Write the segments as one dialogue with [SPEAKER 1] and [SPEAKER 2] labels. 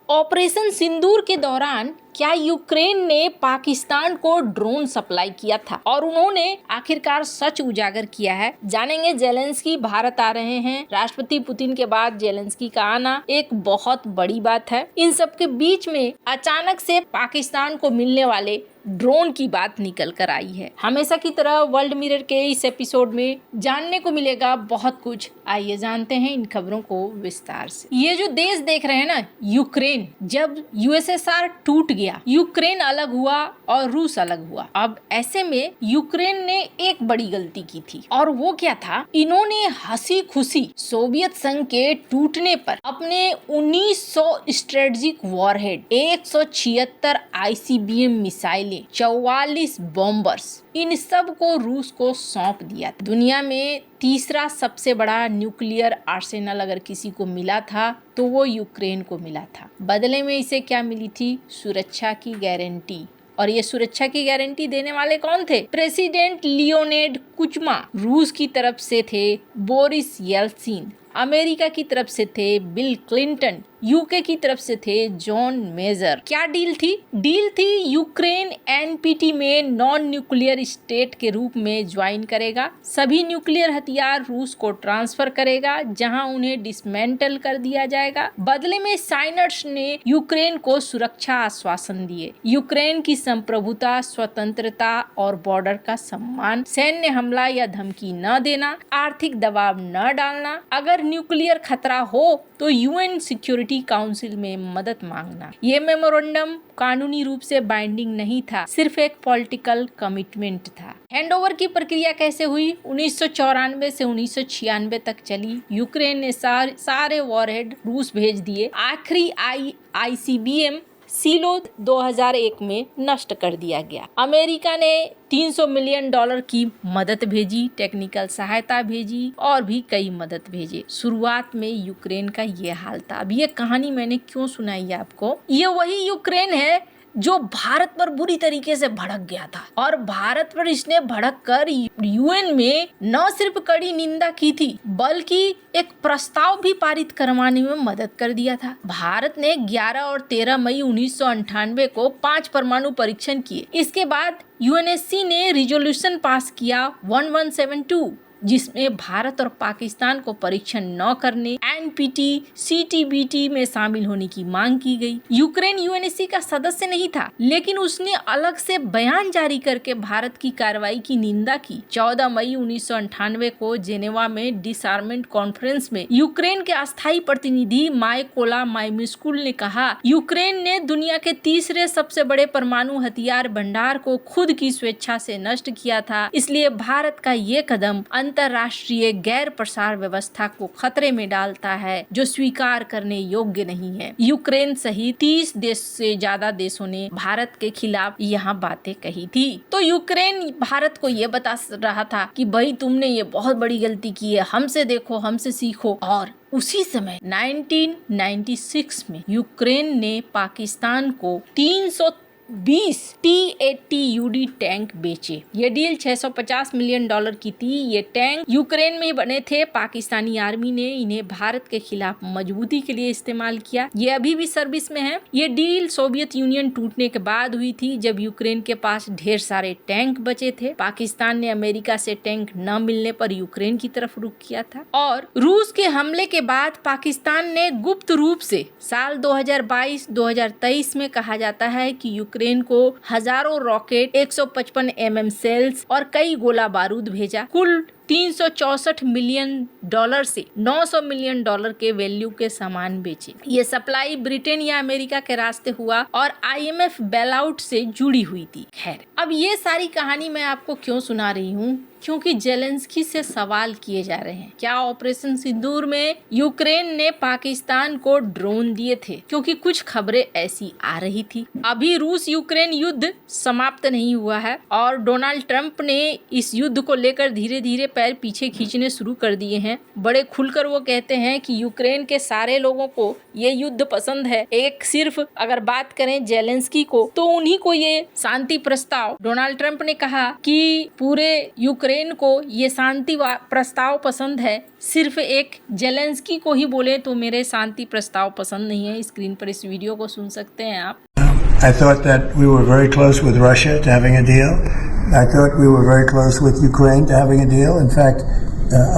[SPEAKER 1] Operation सिंदूर के दौरान क्या यूक्रेन ने पाकिस्तान को ड्रोन सप्लाई किया था और उन्होंने आखिरकार सच उजागर किया है। जानेंगे। जेलेंस्की भारत आ रहे हैं। राष्ट्रपति पुतिन के बाद जेलेंस्की का आना एक बहुत बड़ी बात है। इन सब के बीच में अचानक से पाकिस्तान को मिलने वाले ड्रोन की बात निकल कर आई है। हमेशा की तरह वर्ल्ड मिरर के इस एपिसोड में जानने को मिलेगा बहुत कुछ। आइए जानते हैं इन खबरों को विस्तार से। ये जो देश देख रहे हैं ना, यूक्रेन, जब यूएसएसआर टूट गया, यूक्रेन अलग हुआ और रूस अलग हुआ। अब ऐसे में यूक्रेन ने एक बड़ी गलती की थी और वो क्या था, इन्होंने हंसी खुशी सोवियत संघ के टूटने पर अपने 1900 स्ट्रेटेजिक वॉरहेड, 176 आईसीबीएम मिसाइलें, 44 बॉम्बर्स, इन सब को रूस को सौंप दिया। दुनिया में तीसरा सबसे बड़ा न्यूक्लियर आर्सेनल अगर किसी को मिला था तो वो यूक्रेन को मिला था। बदले में इसे क्या मिली थी? सुरक्षा की गारंटी। और ये सुरक्षा की गारंटी देने वाले कौन थे? President Leonid Kuchma. रूस की तरफ से थे बोरिस येल्त्सिन, अमेरिका की तरफ से थे बिल क्लिंटन, यूके की तरफ से थे जॉन मेजर। क्या डील थी? डील थी यूक्रेन एनपीटी में नॉन न्यूक्लियर स्टेट के रूप में ज्वाइन करेगा, सभी न्यूक्लियर हथियार रूस को ट्रांसफर करेगा, जहां उन्हें डिसमेंटल कर दिया जाएगा। बदले में साइनर्स ने यूक्रेन को सुरक्षा आश्वासन दिए, यूक्रेन की संप्रभुता, स्वतंत्रता और बॉर्डर का सम्मान, सैन्य हमला या धमकी न देना, आर्थिक दबाव न डालना, अगर न्यूक्लियर खतरा हो तो यूएन सिक्योरिटी काउंसिल में मदद मांगना। ये मेमोरेंडम कानूनी रूप से बाइंडिंग नहीं था, सिर्फ एक पॉलिटिकल कमिटमेंट था। हैंडओवर की प्रक्रिया कैसे हुई? 1994 से 1996 तक चली। यूक्रेन ने सारे वॉरहेड रूस भेज दिए। आखिरी आईसीबीएम सीलो 2001 में नष्ट कर दिया गया। अमेरिका ने $300 मिलियन की मदद भेजी, टेक्निकल सहायता भेजी और भी कई मदद भेजे। शुरुआत में यूक्रेन का ये हाल था। अब ये कहानी मैंने क्यों सुनाई है आपको? ये वही यूक्रेन है जो भारत पर बुरी तरीके से भड़क गया था और भारत पर इसने भड़क कर यूएन में न सिर्फ कड़ी निंदा की थी बल्कि एक प्रस्ताव भी पारित करवाने में मदद कर दिया था। भारत ने 11 और 13 मई 1998 को 5 परमाणु परीक्षण किए। इसके बाद यूएनएससी ने रिजोल्यूशन पास किया 1172, जिसमें भारत और पाकिस्तान को परीक्षण न करने, एनपीटी, सीटीबीटी में शामिल होने की मांग की गई। यूक्रेन यूएनएससी का सदस्य नहीं था, लेकिन उसने अलग से बयान जारी करके भारत की कार्रवाई की निंदा की। 14 मई 1998 को जेनेवा में डिसआर्मेंट कॉन्फ्रेंस में यूक्रेन के अस्थायी प्रतिनिधि मायकोला माइमिस्कुल ने कहा, यूक्रेन ने दुनिया के तीसरे सबसे बड़े परमाणु हथियार भंडार को खुद की स्वेच्छा से नष्ट किया था, इसलिए भारत का ये कदम अंतरराष्ट्रीय गैर प्रसार व्यवस्था को खतरे में डालता है, जो स्वीकार करने योग्य नहीं है। यूक्रेन सहित 30 देश से ज्यादा देशों ने भारत के खिलाफ यहाँ बातें कही थी। तो यूक्रेन भारत को ये बता रहा था कि भाई तुमने ये बहुत बड़ी गलती की है, हमसे देखो, हमसे सीखो। और उसी समय 1996 में यूक्रेन ने पाकिस्तान को 320 T-80UD टैंक बेचे। ये डील $650 मिलियन की थी। ये टैंक यूक्रेन में बने थे। पाकिस्तानी आर्मी ने इन्हें भारत के खिलाफ मजबूती के लिए इस्तेमाल किया। ये अभी भी सर्विस में है। ये डील सोवियत यूनियन टूटने के बाद हुई थी, जब यूक्रेन के पास ढेर सारे टैंक बचे थे। पाकिस्तान ने अमेरिका से टैंक न मिलने पर यूक्रेन की तरफ रुख किया था और रूस के हमले के बाद पाकिस्तान ने गुप्त रूप से साल 2022-2023 में कहा जाता है कि यूक्रेन को हजारों रॉकेट, 155 mm सेल्स और कई गोला बारूद भेजा। कुल $364 मिलियन से $900 मिलियन के वैल्यू के सामान बेचे। ये सप्लाई ब्रिटेन या अमेरिका के रास्ते हुआ और IMF बेलआउट से जुड़ी हुई थी। खैर, अब ये सारी कहानी मैं आपको क्यों सुना रही हूँ? क्योंकि जेलेंस्की से सवाल किए जा रहे हैं, क्या ऑपरेशन सिंदूर में यूक्रेन ने पाकिस्तान को ड्रोन दिए थे? क्योंकि कुछ खबरें ऐसी आ रही थी। अभी रूस यूक्रेन युद्ध समाप्त नहीं हुआ है और डोनाल्ड ट्रंप ने इस युद्ध को लेकर धीरे धीरे पैर पीछे खींचने शुरू कर दिए हैं। बड़े खुलकर वो कहते हैं कि यूक्रेन के सारे लोगों को ये युद्ध पसंद है। एक सिर्फ अगर बात करें जेलेंस्की को, तो उन्हीं को ये शांति प्रस्ताव, डोनाल्ड ट्रंप ने कहा कि पूरे यूक्रेन को ये शांति प्रस्ताव पसंद है, सिर्फ एक जेलेंस्की को ही बोले तो मेरे शांति प्रस्ताव पसंद नहीं है। स्क्रीन पर इस वीडियो को सुन सकते हैं आप।
[SPEAKER 2] I thought that we were very close with Russia to having a deal. I thought we were very close with Ukraine to having a deal. In fact,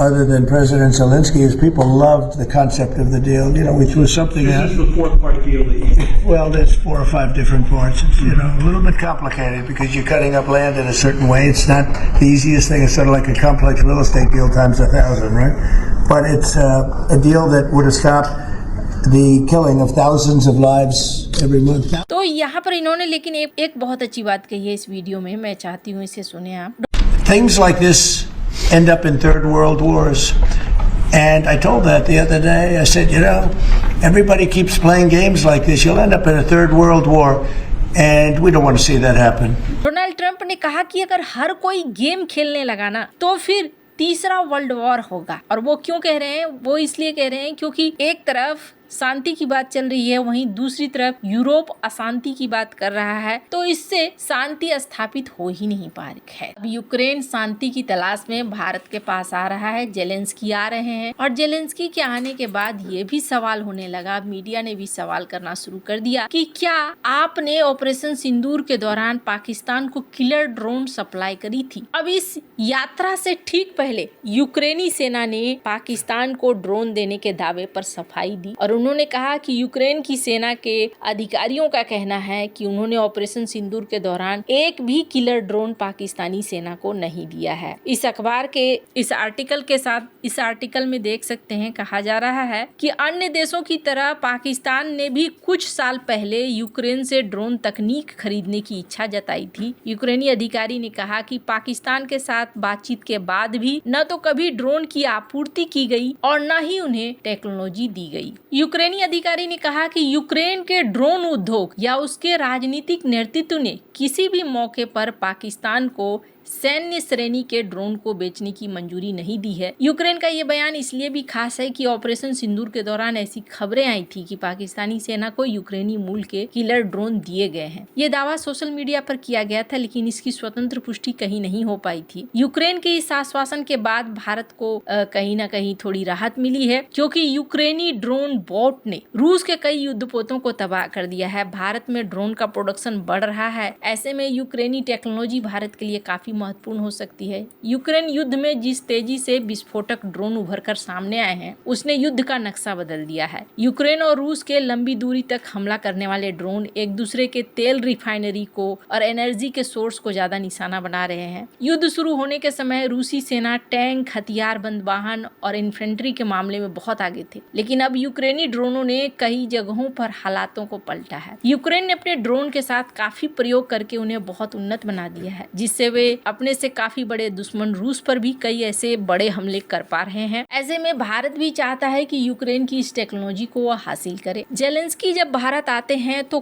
[SPEAKER 2] other than President Zelensky, his people loved the concept of the deal. You know, we threw something out.
[SPEAKER 3] This is the fourth-part deal that you...
[SPEAKER 2] Well, there's 4 or 5 different parts. It's, you know, a little bit complicated because you're cutting up land in a certain way. It's not the easiest thing. It's sort of like a complex real estate deal times 1,000, right? But it's a deal that would have stopped the killing of thousands of lives every month.
[SPEAKER 1] तो यहाँ पर इन्होंने लेकिन एक बहुत अच्छी बात कही है इस वीडियो में, मैं चाहती हूँ इसे सुने आप।
[SPEAKER 2] Things like this end up in third world wars. And I told that the other day. I said, you know, everybody keeps playing games like this. You'll end up in a third world war. And we don't want to see that happen.
[SPEAKER 1] Donald Trump ने कहा कि अगर हर कोई game खेलने लगा ना, तो फिर तीसरा वर्ल्ड वॉर होगा। और वो क्यों कह रहे हैं? वो इसलिए कह रहे हैं क्योंकि एक तरफ शांति की बात चल रही है, वहीं दूसरी तरफ यूरोप अशांति की बात कर रहा है, तो इससे शांति स्थापित हो ही नहीं पा रही है। अब यूक्रेन शांति की तलाश में भारत के पास आ रहा है, जेलेंस्की आ रहे हैं, और जेलेंस्की के आने के बाद ये भी सवाल होने लगा, मीडिया ने भी सवाल करना शुरू कर दिया कि क्या आपने ऑपरेशन सिंदूर के दौरान पाकिस्तान को किलर ड्रोन सप्लाई करी थी। अब इस यात्रा से ठीक पहले यूक्रेनी सेना ने पाकिस्तान को ड्रोन देने के दावे पर सफाई दी, और उन्होंने कहा कि यूक्रेन की सेना के अधिकारियों का कहना है कि उन्होंने ऑपरेशन सिंदूर के दौरान एक भी किलर ड्रोन पाकिस्तानी सेना को नहीं दिया है। इस अखबार के इस आर्टिकल में देख सकते हैं, कहा जा रहा है कि अन्य देशों की तरह पाकिस्तान ने भी कुछ साल पहले यूक्रेन से ड्रोन तकनीक खरीदने की इच्छा जताई थी। यूक्रेनी अधिकारी ने कहा कि पाकिस्तान के साथ बातचीत के बाद भी न तो कभी ड्रोन की आपूर्ति की गई और न ही उन्हें टेक्नोलॉजी दी गई। यूक्रेनी अधिकारी ने कहा कि यूक्रेन के ड्रोन उद्योग या उसके राजनीतिक नेतृत्व ने किसी भी मौके पर पाकिस्तान को सैन्य श्रेणी के ड्रोन को बेचने की मंजूरी नहीं दी है। यूक्रेन का ये बयान इसलिए भी खास है कि ऑपरेशन सिंदूर के दौरान ऐसी खबरें आई थी कि पाकिस्तानी सेना को यूक्रेनी मूल के किलर ड्रोन दिए गए हैं। ये दावा सोशल मीडिया पर किया गया था, लेकिन इसकी स्वतंत्र पुष्टि कहीं नहीं हो पाई थी। यूक्रेन के इस आश्वासन के बाद भारत को कहीं न कहीं थोड़ी राहत मिली है, क्योंकि यूक्रेनी ड्रोन बॉट ने रूस के कई युद्धपोतों को तबाह कर दिया है। भारत में ड्रोन का प्रोडक्शन बढ़ रहा है, ऐसे में यूक्रेनी टेक्नोलॉजी भारत के लिए काफी महत्वपूर्ण हो सकती है। यूक्रेन युद्ध में जिस तेजी से विस्फोटक ड्रोन उभरकर सामने आए हैं, उसने युद्ध का नक्शा बदल दिया है। यूक्रेन और रूस के लंबी दूरी तक हमला करने वाले ड्रोन एक दूसरे के तेल रिफाइनरी को और एनर्जी के सोर्स को ज्यादा निशाना बना रहे हैं। युद्ध शुरू होने के समय रूसी सेना टैंक, हथियारबंद वाहन और इन्फेंट्री के मामले में बहुत आगे थे, लेकिन अब यूक्रेनी ड्रोनों ने कई जगहों पर हालातों को पलटा है। यूक्रेन ने अपने ड्रोन के साथ काफी प्रयोग करके उन्हें बहुत उन्नत बना दिया है, जिससे वे अपने से काफी बड़े दुश्मन रूस पर भी कई ऐसे बड़े हमले कर पा रहे हैं। ऐसे में भारत भी चाहता है कि यूक्रेन की इस टेक्नोलॉजी को वो हासिल करे। जेलेंस्की जब भारत आते हैं तो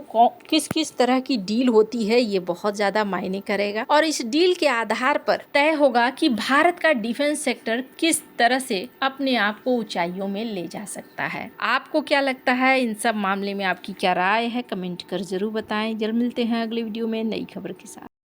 [SPEAKER 1] किस किस तरह की डील होती है, ये बहुत ज्यादा मायने करेगा, और इस डील के आधार पर तय होगा कि भारत का डिफेंस सेक्टर किस तरह से अपने आप को ऊंचाइयों में ले जा सकता है। आपको क्या लगता है? इन सब मामले में आपकी क्या राय है? कमेंट कर जरूर बताएं। जल्द मिलते हैं अगले वीडियो में नई खबर के साथ।